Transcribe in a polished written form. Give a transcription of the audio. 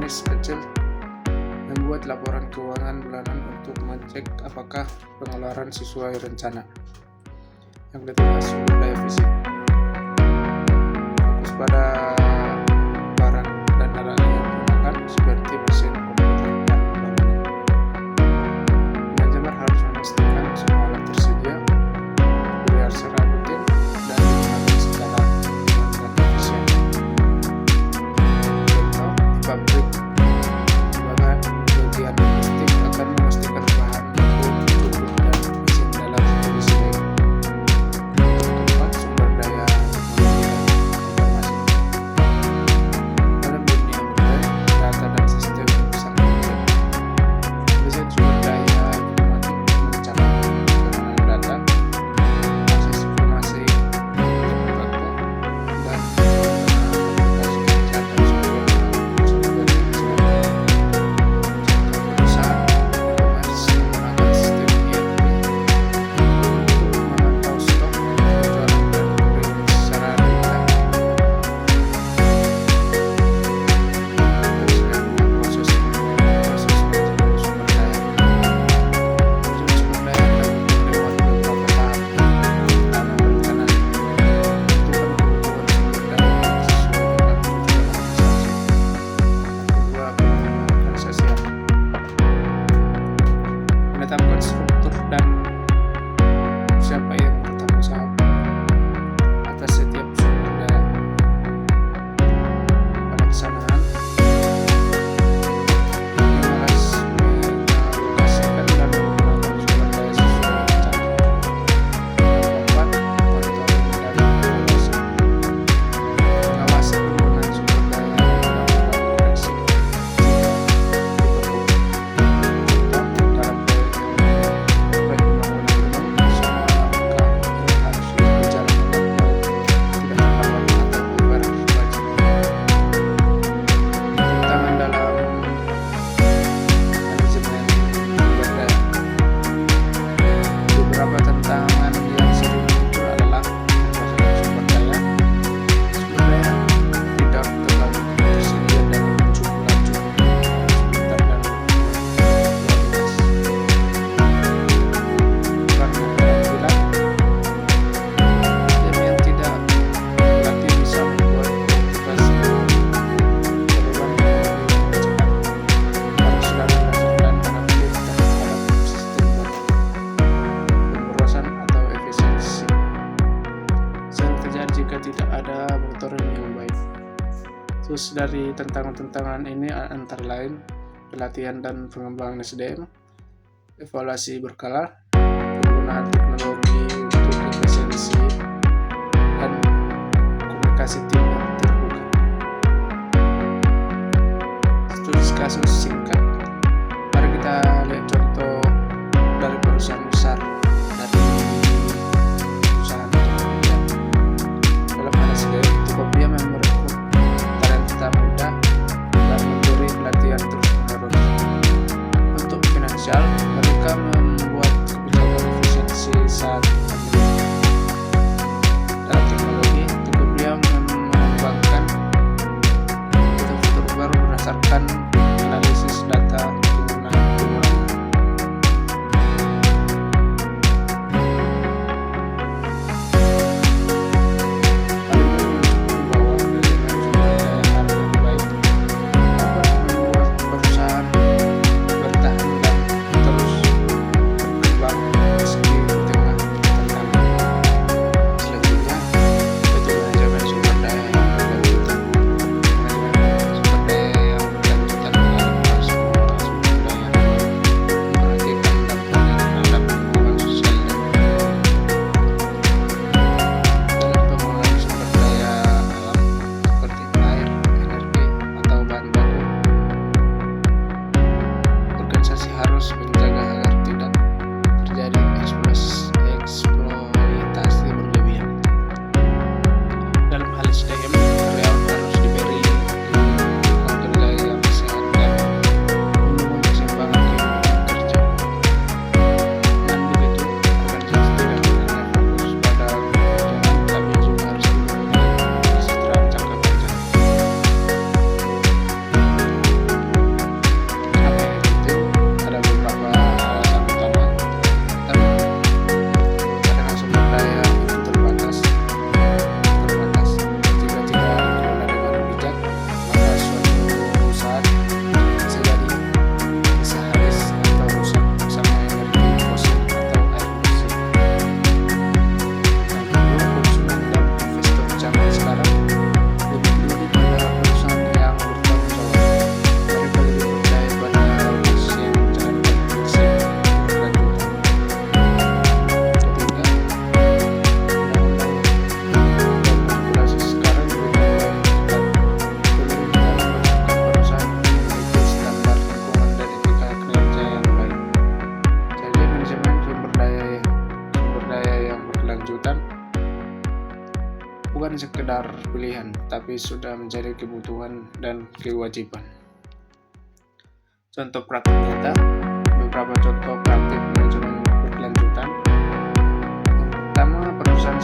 bisnis kecil membuat laporan keuangan bulanan untuk mengecek apakah pengeluaran sesuai rencana. Yang ketiga, sumber daya fisik. Fokus pada barang dan alat yang digunakan seperti mesin, komputer, dan bangunan. Manajemen harus memastikan semua alat tersedia, dibayar secara rutin, dan digunakan secara aman dan efisien. Contoh, di pabrik bagian logistik akan memastikan bahan baku cukup dan mesin dalam kondisi baik. Keempat, sumber daya informasi. Dalam dunia modern, data dan sistem sangat penting. Desain sumber daya informatik mencakup pengenalan data, akses informasi, baku, dan menetapkan struktur dan siapa yang bertanggung jawab atas setiap sumber daya. Pelaksanaan mengalokasikan dan menggunakan sumber daya sesuai rencana. Keempat, monitoring dan evaluasi. Mengawasi penggunaan sumber daya dan melakukan koreksi jika diperlukan. Dalam beberapa tantangan yang sering muncul adalah masalah sumber daya tidak terlalu tersedia dalam jumlah cukup sebentar dan kualitas. Karena keterampilan, SDM yang tidak berlatih bisa membuat tugas berubah lebih cepat. Harus selalu berdasarkan update terhadap sistem baru, pemborosan atau efisiensi sering terjadi jika tidak ada monitoring yang baik. Terus dari tantangan-tantangan ini antara lain pelatihan dan pengembangan SDM, evaluasi berkala, penggunaan teknologi untuk efisiensi, dan komunikasi tim yang terbuka. Studi kasus singkat. Mari kita lihat contoh dari perusahaan besar dari perusahaan Tokopedia. Dalam hal SDM, Tokopedia merekrut talenta muda dan memberi pelatihan terus-menerus. Untuk finansial, mereka membuat kebijakan efisiensi saat pandemi. Dalam teknologi, Tokopedia mengembangkan fitur-fitur baru berdasarkan analisis pilihan, tapi sudah menjadi kebutuhan dan kewajiban. Contoh praktik nyata, beberapa contoh praktik manajemen berkelanjutan. Yang pertama, perusahaan